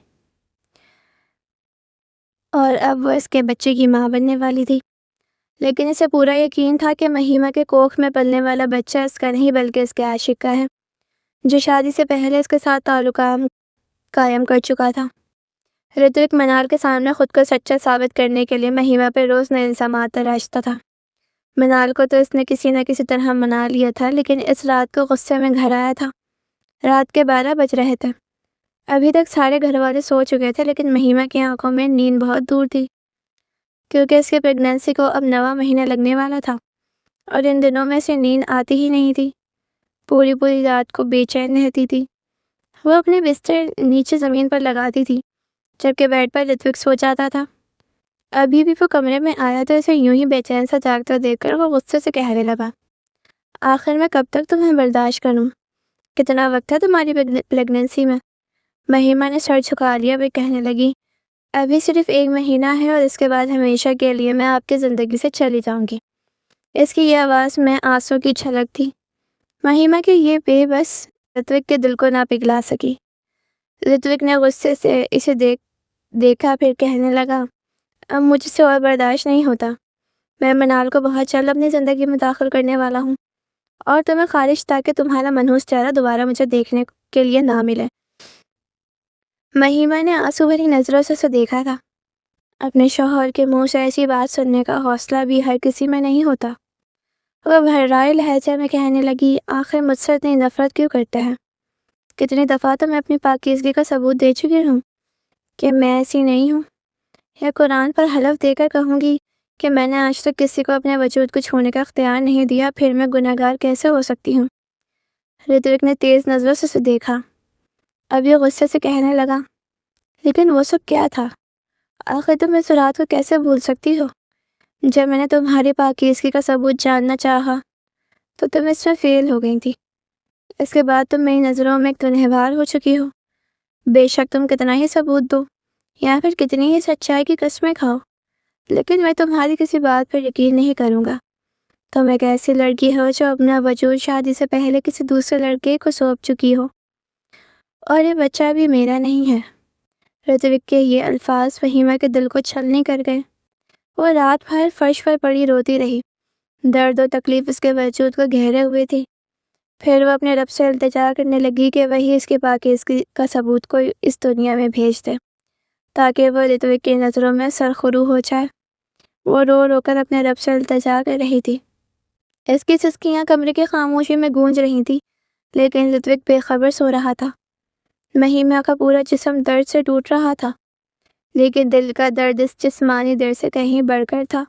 اور اب وہ اس کے بچے کی ماں بننے والی تھی۔ لیکن اسے پورا یقین تھا کہ مہیمہ کے کوکھ میں پلنے والا بچہ اس کا نہیں بلکہ اس کے عاشق کا ہے، جو شادی سے پہلے اس کے ساتھ تعلقات قائم کر چکا تھا۔ رتوک منال کے سامنے خود کو سچا ثابت کرنے کے لیے مہیمہ پہ روز نئے الزامات تراشتا تھا۔ منال کو تو اس نے کسی نہ کسی طرح منا لیا تھا، لیکن اس رات کو غصے میں گھر آیا تھا۔ رات کے 12 بج رہے تھے۔ ابھی تک سارے گھر والے سو چکے تھے، لیکن مہیمہ کی آنکھوں میں نیند بہت دور تھی، کیونکہ اس کی پریگنینسی کو اب 9واں مہینہ لگنے والا تھا، اور ان دنوں میں سے نیند آتی ہی نہیں تھی۔ پوری رات کو بے چین رہتی تھی۔ وہ اپنے بستر نیچے زمین پر لگاتی تھی، جبکہ بیڈ پر رتوک سو جاتا تھا۔ ابھی بھی وہ کمرے میں آیا تو اسے یوں ہی بے چین سا جاگتا دیکھ کر وہ غصے سے کہنے لگا، آخر میں کب تک تمہیں برداشت کروں؟ کتنا وقت ہے تمہاری پریگنینسی میں؟ مہیمہ نے سر جھکا لیا۔ وہ کہنے لگی، ابھی صرف 1 مہینہ ہے اور اس کے بعد ہمیشہ کے لیے میں آپ کی زندگی سے چلی جاؤں گی۔ اس کی یہ آواز میں آنسوں کی چھلک تھی۔ مہیمہ کی یہ بے بس رتوک کے دل کو نہ پگھلا سکی۔ رتوک نے غصے سے اسے دیکھا، پھر کہنے لگا، اب مجھ سے اور برداشت نہیں ہوتا۔ میں منال کو بہت جلد اپنی زندگی میں داخل کرنے والا ہوں، اور تمہیں خواہش تاکہ تمہارا منحوس چہرہ دوبارہ مجھے دیکھنے کے لیے نہ ملے۔ مہیمہ نے آنسو بھری نظروں سے اسے دیکھا تھا۔ اپنے شوہر کے منہ سے ایسی بات سننے کا حوصلہ بھی ہر کسی میں نہیں ہوتا۔ وہ بھرائے لہجے میں کہنے لگی، آخر مجھ سے اتنی نفرت کیوں کرتے ہیں؟ کتنی دفعہ تو میں اپنی پاکیزگی کا ثبوت دے چکی ہوں کہ میں ایسی نہیں ہوں، یا قرآن پر حلف دے کر کہوں گی کہ میں نے آج تک کسی کو اپنے وجود کو چھونے کا اختیار نہیں دیا، پھر میں گنہگار کیسے ہو سکتی ہوں؟ رتوک نے تیز نظروں سے اسے دیکھا۔ اب یہ غصے سے کہنے لگا، لیکن وہ سب کیا تھا؟ آخر تم اس رات کو کیسے بھول سکتی ہو؟ جب میں نے تمہاری پاکیزگی کا ثبوت جاننا چاہا تو تم اس میں فیل ہو گئی تھی۔ اس کے بعد تم میری نظروں میں ایک گنہگار ہو چکی ہو۔ بے شک تم کتنا ہی ثبوت دو یا پھر کتنی ہی سچائی کی قسمیں کھاؤ، لیکن میں تمہاری کسی بات پر یقین نہیں کروں گا۔ تم ایک ایسی لڑکی ہو جو اپنا وجود شادی سے پہلے کسی دوسرے لڑکے کو سونپ چکی ہو، اور یہ بچہ بھی میرا نہیں ہے۔ رتوک کے یہ الفاظ فہیمہ کے دل کو چھلنی کر گئے۔ وہ رات بھر فرش پر پڑی روتی رہی۔ درد و تکلیف اس کے وجود کو گھیرے ہوئے تھی۔ پھر وہ اپنے رب سے التجا کرنے لگی کہ وہی اس کی پاکیزگی کا ثبوت کو اس دنیا میں بھیج دے، تاکہ وہ رتوک کی نظروں میں سرخرو ہو جائے۔ وہ رو رو کر اپنے رب سے التجا کر رہی تھی۔ اس کی سسکیاں کمرے کی خاموشی میں گونج رہی تھی، لیکن رتوک بے خبر سو رہا تھا۔ مہیمہ کا پورا جسم درد سے ٹوٹ رہا تھا، لیکن دل کا درد اس جسمانی درد سے کہیں بڑھ کر تھا۔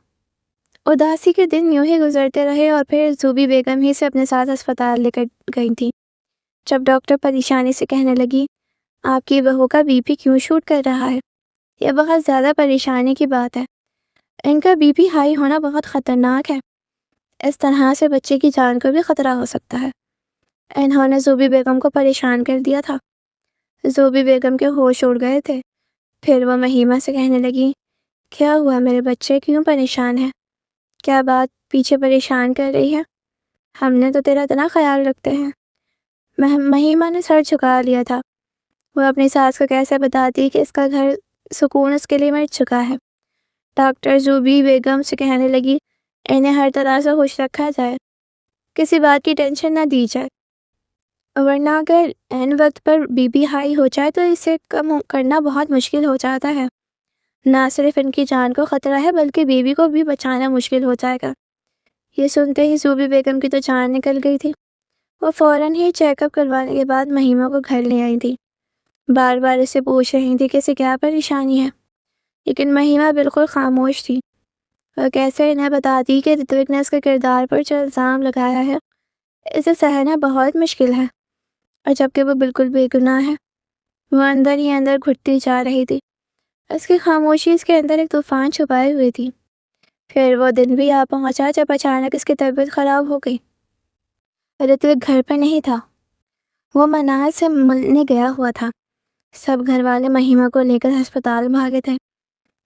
اداسی کے دن یوں ہی گزرتے رہے، اور پھر زوبی بیگم ہی سے اپنے ساتھ ہسپتال لے کر گئی تھی۔ جب ڈاکٹر پریشانی سے کہنے لگی، آپ کی بہو کا بی پی کیوں شوٹ کر رہا ہے؟ یہ بہت زیادہ پریشانی کی بات ہے۔ ان کا بی پی ہائی ہونا بہت خطرناک ہے۔ اس طرح سے بچے کی جان کو بھی خطرہ ہو سکتا ہے۔ انہوں نے زوبی بیگم کو پریشان کر دیا تھا۔ زوبی بیگم کے ہوش اڑ گئے تھے۔ پھر وہ مہیمہ سے کہنے لگی، کیا ہوا میرے بچے، کیوں پریشان ہے؟ کیا بات پیچھے پریشان کر رہی ہے؟ ہم نے تو تیرا اتنا خیال رکھتے ہیں۔ مہیمہ نے سر جھکا لیا تھا۔ وہ اپنی ساس کو کیسے بتاتی کہ اس کا گھر سکون اس کے لیے مر چکا ہے؟ ڈاکٹر زوبی بیگم سے کہنے لگی، انہیں ہر طرح سے خوش رکھا جائے، کسی بات کی ٹینشن نہ دی جائے، ورنہ اگر این وقت پر بی پی ہائی ہو جائے تو اسے کم کرنا بہت مشکل ہو جاتا ہے۔ نہ صرف ان کی جان کو خطرہ ہے بلکہ بیوی کو بھی بچانا مشکل ہو جائے گا۔ یہ سنتے ہی زوبی بیگم کی تو جان نکل گئی تھی۔ وہ فوراً ہی چیک اپ کروانے کے بعد مہیمہ کو گھر لے آئی تھی۔ بار بار اسے پوچھ رہی تھی کہ اسے کیا پریشانی ہے، لیکن مہیما بالکل خاموش تھی۔ وہ کیسے انہیں بتاتی کہ رتوک نے اس کے کردار پر جو الزام لگایا ہے اسے سہنا بہت مشکل ہے، اور جبکہ وہ بالکل بے گناہ ہے۔ وہ اندر ہی اندر گھٹتی جا رہی تھی۔ اس کی خاموشی اس کے اندر ایک طوفان چھپائے ہوئے تھی۔ پھر وہ دن بھی آ پہنچا جب اچانک اس کی طبیعت خراب ہو گئی۔ رتوک گھر پر نہیں تھا، وہ منال سے ملنے گیا ہوا تھا۔ سب گھر والے مہیما کو لے کر ہسپتال بھاگے تھے۔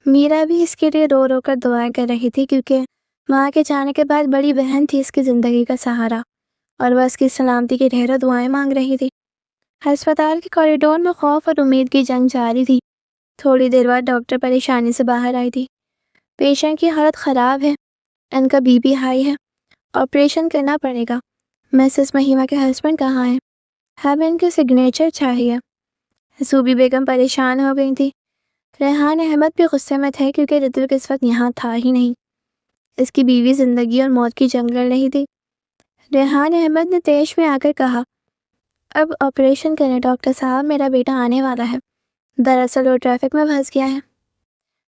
میرا بھی اس کے لیے رو رو کر دعائیں کر رہی تھی، کیونکہ ماں کے جانے کے بعد بڑی بہن تھی اس کی زندگی کا سہارا، اور وہ اس کی سلامتی کی ڈھیروں دعائیں مانگ رہی تھی۔ ہسپتال کے کوریڈور میں خوف اور امید کی جنگ جاری تھی۔ تھوڑی دیر بعد ڈاکٹر پریشانی سے باہر آئی تھی۔ پیشنٹ کی حالت خراب ہے، ان کا بی پی ہائی ہے، آپریشن کرنا پڑے گا۔ مسز مہیما کے ہسبینڈ کہاں ہیں؟ ہمیں ان کے سگنیچر چاہیے۔ زوبی بیگم پریشان ہو گئی تھی۔ ریحان احمد بھی غصے میں تھے کیونکہ رتوک اس وقت یہاں تھا ہی نہیں۔ اس کی بیوی زندگی اور موت کی جنگ لڑ رہی تھی۔ ریحان احمد نے تیش میں آ کر کہا، اب آپریشن کریں ڈاکٹر صاحب، میرا بیٹا آنے والا ہے۔ دراصل وہ ٹریفک میں پھنس گیا ہے۔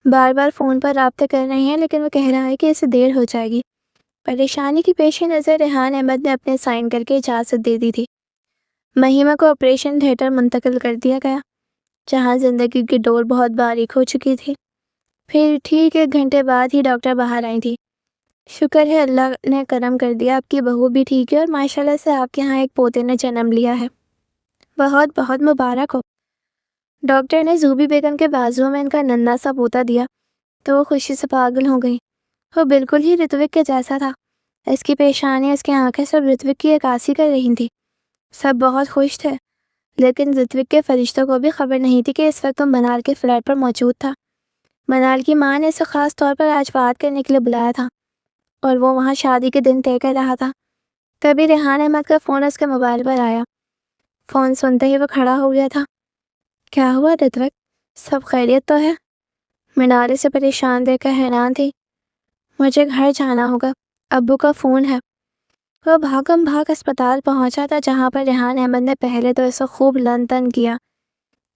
بار بار فون پر رابطے کر رہے ہیں، لیکن وہ کہہ رہا ہے کہ اسے دیر ہو جائے گی۔ پریشانی کی پیش نظر ریحان احمد نے اپنے سائن کر کے اجازت دے دی تھی۔ مہیما کو آپریشن تھیٹر منتقل کر دیا گیا، جہاں زندگی کی ڈور بہت باریک ہو چکی تھی۔ پھر ٹھیک 1 گھنٹے بعد ہی ڈاکٹر باہر آئی تھی۔ شکر ہے اللہ نے کرم کر دیا، آپ کی بہو بھی ٹھیک ہے، اور ماشاءاللہ سے آپ کے ہاں ایک پوتے نے جنم لیا ہے، بہت بہت مبارک ہو۔ ڈاکٹر نے زوبی بیگم کے بازو میں ان کا ننھا سا پوتا دیا تو وہ خوشی سے پاگل ہو گئی۔ وہ بالکل ہی رتوک کے جیسا تھا۔ اس کی پیشانی، اس کی آنکھیں سب رتوک کی عکاسی کر رہی تھی۔ سب بہت خوش تھے، لیکن رتوک کے فرشتوں کو بھی خبر نہیں تھی کہ اس وقت وہ منال کے فلیٹ پر موجود تھا۔ منال کی ماں نے اسے خاص طور پر آج بات کرنے کے لیے بلایا تھا، اور وہ وہاں شادی کے دن طے کر رہا تھا۔ تبھی ریحان احمد کا فون اس کے موبائل پر آیا۔ فون سنتے ہی وہ کھڑا ہو گیا تھا۔ کیا ہوا رتوک؟ سب خیریت تو ہے؟ منال سے پریشان دیکھ کر حیران تھی۔ مجھے گھر جانا ہوگا، ابو کا فون ہے۔ وہ بھاگم بھاگ اسپتال پہنچا تھا، جہاں پر ریحان احمد نے پہلے تو اسے خوب لن تن کیا۔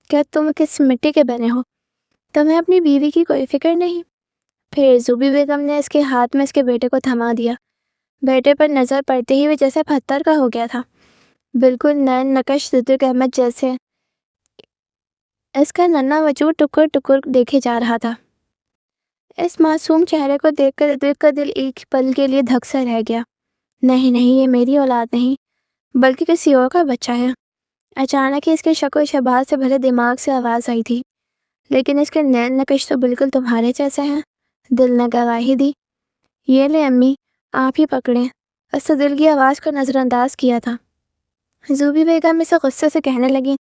کیا تم کس مٹی کے بنے ہو؟ تمہیں اپنی بیوی کی کوئی فکر نہیں؟ پھر زوبی بیگم نے اس کے ہاتھ میں اس کے بیٹے کو تھما دیا۔ بیٹے پر نظر پڑتے ہی وہ جیسے پتھر کا ہو گیا تھا، بالکل نین نقش رتوک احمد جیسے۔ اس کا ننھا وجود ٹکر ٹکر دیکھے جا رہا تھا۔ اس معصوم چہرے کو دیکھ کر رتوک کا دل ایک پل کے لیے دھک سا رہ گیا۔ نہیں نہیں، یہ میری اولاد نہیں، بلکہ کسی اور کا بچہ ہے۔ اچانک ہی اس کے شک و شبہات سے بھرے دماغ سے آواز آئی تھی، لیکن اس کے نین نقش تو بالکل تمہارے جیسے ہیں۔ دل نے گواہی دی۔ یہ لے امی، آپ ہی پکڑیں۔ اس نے دل کی آواز کو نظر انداز کیا تھا۔ زوبی بیگم اسے غصے سے کہنے لگی،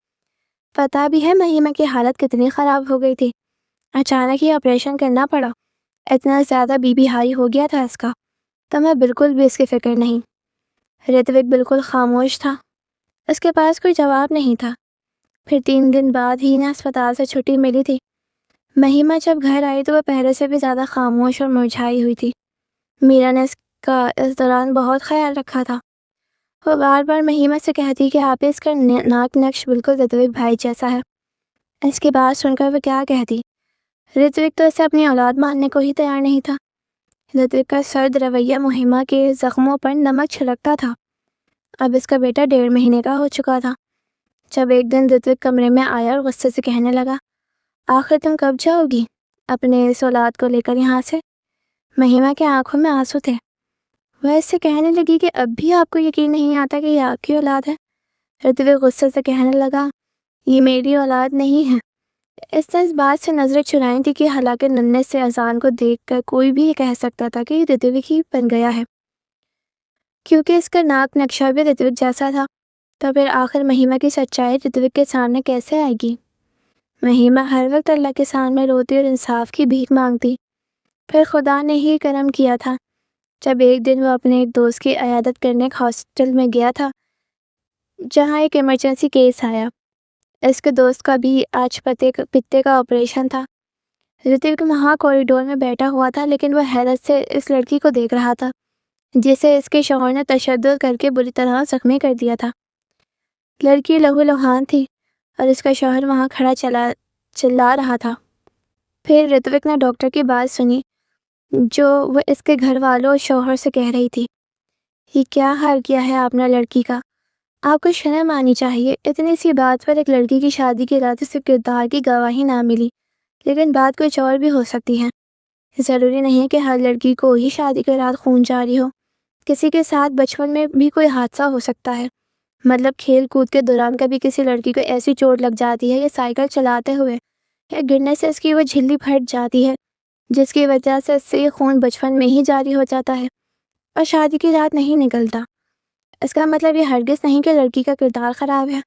پتہ بھی ہے مہیما کی حالت کتنی خراب ہو گئی تھی؟ اچانک ہی آپریشن کرنا پڑا، اتنا زیادہ بی پی ہائی ہو گیا تھا اس کا، تمہیں بالکل بھی اس کی فکر نہیں۔ رتوک بالکل خاموش تھا، اس کے پاس کوئی جواب نہیں تھا۔ پھر 3 دن بعد ہی انہیں اسپتال سے چھٹی ملی تھی۔ مہیما جب گھر آئی تو وہ پہلے سے بھی زیادہ خاموش اور مرجھائی ہوئی تھی۔ میرا نے اس کا اس دوران بہت خیال رکھا تھا۔ وہ بار بار مہیما سے کہتی کہ آپ اس کا ناک نقش بالکل رتوک بھائی جیسا ہے۔ اس کی بات سن کر وہ کیا کہتی؟ رتوک تو اسے اپنی اولاد ماننے کو ہی تیار نہیں تھا۔ رتوک کا سرد رویہ مہیما کے زخموں پر نمک چھڑکتا تھا۔ اب اس کا بیٹا 1.5 مہینے کا ہو چکا تھا، جب ایک دن رتوک کمرے میں آیا اور غصے سے کہنے لگا، آخر تم کب جاؤ گی اپنے اس اولاد کو لے کر یہاں سے؟ مہیما کے آنکھوں میں آنسو تھے۔ وہ اس سے کہنے لگی کہ اب بھی آپ کو یقین نہیں آتا کہ یہ آپ کی اولاد ہے؟ رتوک غصے سے کہنے لگا، یہ میری اولاد نہیں ہے۔ اس نے اس بات سے نظریں چرائیں تھی کہ حالانکہ ننھے سے اذان کو دیکھ کر کوئی بھی یہ کہہ سکتا تھا کہ یہ رتوک ہی بن گیا ہے، کیونکہ اس کا ناک نقشہ بھی رتوک جیسا تھا۔ تو پھر آخر مہیما کی سچائی رتوک کے سامنے کیسے آئے گی؟ مہیما ہر وقت اللہ کے سامنے روتی اور انصاف کی بھیک مانگتی۔ پھر خدا نے ہی کرم کیا تھا جب ایک دن وہ اپنے ایک دوست کی عیادت کرنے ایک ہاسپٹل میں گیا تھا، جہاں ایک ایمرجنسی کیس آیا۔ اس کے دوست کا بھی آج پتے کا آپریشن تھا۔ رتوک وہاں کوریڈور میں بیٹھا ہوا تھا، لیکن وہ حیرت سے اس لڑکی کو دیکھ رہا تھا جسے اس کے شوہر نے تشدد کر کے بری طرح زخمی کر دیا تھا۔ لڑکی لہو لہان تھی، اور اس کا شوہر وہاں کھڑا چلا رہا تھا۔ پھر رتوک نے ڈاکٹر کی بات سنی جو وہ اس کے گھر والوں اور شوہر سے کہہ رہی تھی، یہ کیا حال کیا ہے آپ نے لڑکی کا، آپ کو شرم آنی چاہیے، اتنی سی بات پر ایک لڑکی کی شادی کے ارادے سے کردار کی گواہی نہ ملی، لیکن بات کچھ اور بھی ہو سکتی ہے۔ ضروری نہیں کہ ہر لڑکی کو ہی شادی کے رات خون جاری ہو، کسی کے ساتھ بچپن میں بھی کوئی حادثہ ہو سکتا ہے، مطلب کھیل کود کے دوران کبھی کسی لڑکی کو ایسی چوٹ لگ جاتی ہے یا سائیکل چلاتے ہوئے یا گرنے سے اس کی وہ جھلی پھٹ جاتی ہے جس کی وجہ سے اس سے یہ خون بچپن میں ہی جاری ہو جاتا ہے اور شادی کی رات نہیں نکلتا۔ اس کا مطلب یہ ہرگز نہیں کہ لڑکی کا کردار خراب ہے،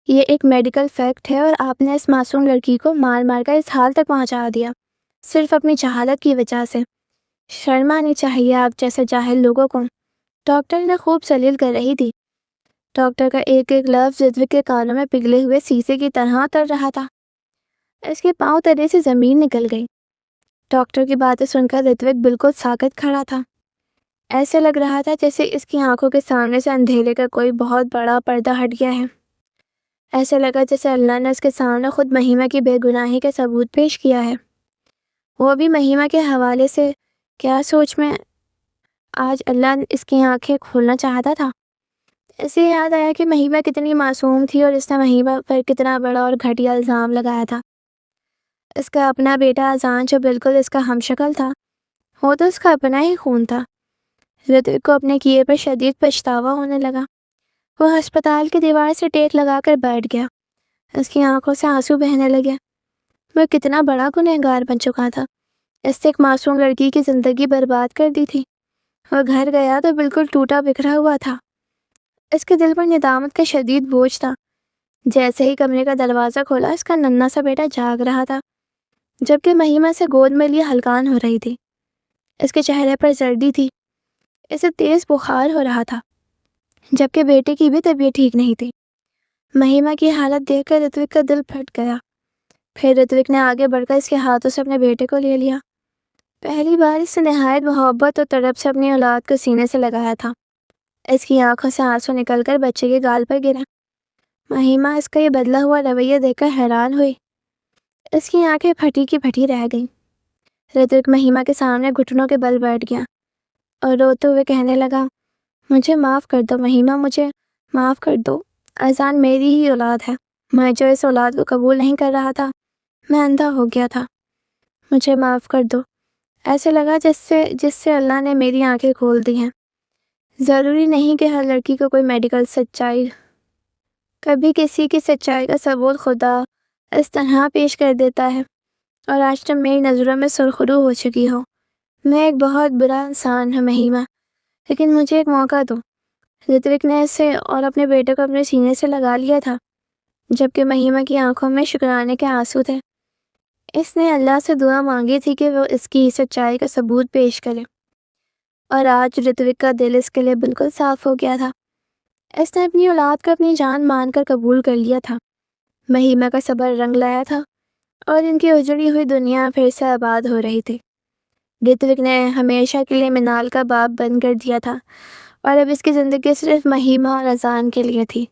یہ ایک میڈیکل فیکٹ ہے اور آپ نے اس معصوم لڑکی کو مار مار کر اس حال تک پہنچا دیا صرف اپنی جہالت کی وجہ سے۔ شرم آنی چاہیے آپ جیسے جاہل لوگوں کو، ڈاکٹر نے خوب ذلیل کر رہی تھی۔ ڈاکٹر کا ایک ایک لفظ رتوک کے کانوں میں پگھلے ہوئے شیشے کی طرح تر رہا تھا، اس کے پاؤں تلے سے زمین نکل گئی۔ ڈاکٹر کی باتیں سن کر رتوک بالکل ساکت کھڑا تھا، ایسے لگ رہا تھا جیسے اس کی آنکھوں کے سامنے سے اندھیرے کا کوئی بہت بڑا پردہ ہٹ گیا ہے۔ ایسے لگا جیسے اللہ نے اس کے سامنے خود مہیما کی بے گناہی کا ثبوت پیش کیا ہے، وہ بھی مہیما کے حوالے سے۔ کیا سوچ میں آج اللہ اس کی آنکھیں کھولنا چاہتا تھا؟ اسے یاد آیا کہ مہیما کتنی معصوم تھی اور اس نے مہیما پر کتنا بڑا اور گھٹیا الزام لگایا تھا۔ اس کا اپنا بیٹا اذان جو بالکل اس کا ہم شکل تھا، وہ تو اس کا اپنا ہی خون تھا۔ رتوک کو اپنے کیے پر شدید پچھتاوا ہونے لگا۔ وہ ہسپتال کی دیوار سے ٹیک لگا کر بیٹھ گیا، اس کی آنکھوں سے آنسو بہنے لگے۔ وہ کتنا بڑا گنہگار بن چکا تھا، اس نے ایک معصوم لڑکی کی زندگی برباد کر دی تھی۔ وہ گھر گیا تو بالکل ٹوٹا بکھرا ہوا تھا، اس کے دل پر ندامت کا شدید بوجھ تھا۔ جیسے ہی کمرے کا دروازہ کھولا، اس کا ننھا سا بیٹا جاگ رہا تھا، جبکہ مہیما سے گود میں لیے ہلکان ہو رہی تھی۔ اس کے چہرے پر زردی تھی، اسے تیز بخار ہو رہا تھا، جبکہ بیٹے کی بھی طبیعت ٹھیک نہیں تھی۔ مہیما کی حالت دیکھ کر رتوک کا دل پھٹ گیا۔ پھر رتوک نے آگے بڑھ کر اس کے ہاتھوں سے اپنے بیٹے کو لے لیا۔ پہلی بار اس نے نہایت محبت اور طرب سے اپنی اولاد کو سینے سے لگایا تھا۔ اس کی آنکھوں سے آنسو نکل کر بچے کے گال پر گرا۔ مہیما اس کا یہ بدلا ہوا رویہ دیکھ کر حیران ہوئی، اس کی آنکھیں پھٹی کی پھٹی رہ گئیں۔ رتوک مہیما کے سامنے گھٹنوں کے بل بیٹھ گیا اور روتے ہوئے کہنے لگا، مجھے معاف کر دو مہیما، مجھے معاف کر دو، اذان میری ہی اولاد ہے، میں جو اس اولاد کو قبول نہیں کر رہا تھا، میں اندھا ہو گیا تھا، مجھے معاف کر دو۔ ایسے لگا جس سے اللہ نے میری آنکھیں کھول دی ہیں۔ ضروری نہیں کہ ہر لڑکی کو کوئی میڈیکل سچائی، کبھی کسی کی سچائی کا ثبوت خدا اس طرح پیش کر دیتا ہے اور آج تم میری نظروں میں سرخرو ہو چکی ہو۔ میں ایک بہت برا انسان ہوں مہیما، لیکن مجھے ایک موقع دو۔ رتوک نے اسے اور اپنے بیٹے کو اپنے سینے سے لگا لیا تھا، جبکہ مہیما کی آنکھوں میں شکرانے کے آنسو تھے۔ اس نے اللہ سے دعا مانگی تھی کہ وہ اس کی سچائی کا ثبوت پیش کرے، اور آج رتوک کا دل اس کے لیے بالکل صاف ہو گیا تھا۔ اس نے اپنی اولاد کو اپنی جان مان کر قبول کر لیا تھا۔ مہیما کا صبر رنگ لایا تھا اور ان کی اجڑی ہوئی دنیا پھر سے آباد ہو رہی تھی۔ رتوک نے ہمیشہ کے لیے منال کا باب بند کر دیا تھا اور اب اس کی زندگی صرف مہیما اور اذان کے لیے تھی۔